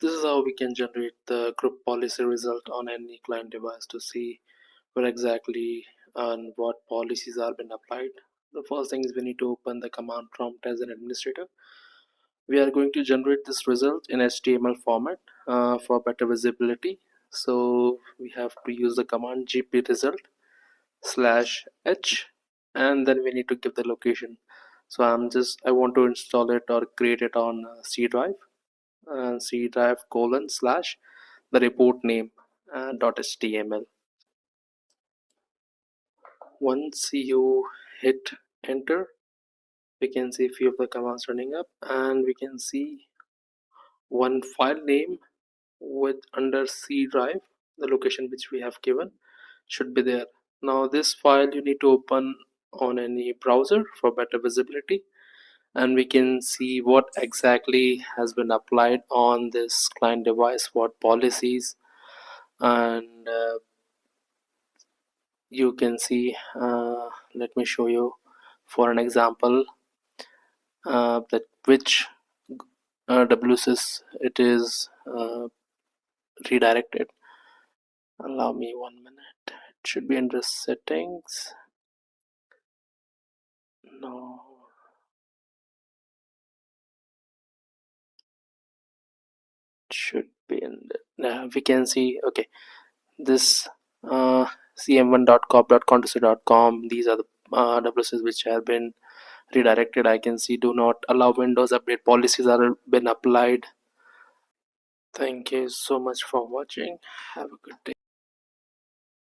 This is how we can generate the group policy result on any client device to see where exactly and what policies are being applied. The first thing is we need to open the command prompt as an administrator. We are going to generate this result in HTML format for better visibility. So we have to use the command GPResult /h, and then we need to give the location. So I want to install it or create it on C drive. C drive : the report name .html. Once you hit enter, we can see a few of the commands running up, and we can see one file name with under C drive. The location which we have given should be there. Now this file you need to open on any browser for better visibility, and we can see what exactly has been applied on this client device, what policies, and you can see, let me show you for an example that which WSS it is redirected. Allow me 1 minute. It should be under settings. No, it should be in the, we can see, okay, this cm1.cop.contest.com, these are the WSS which have been redirected. I can see do not allow Windows update policies are been applied. Thank you so much for watching. Have a good day.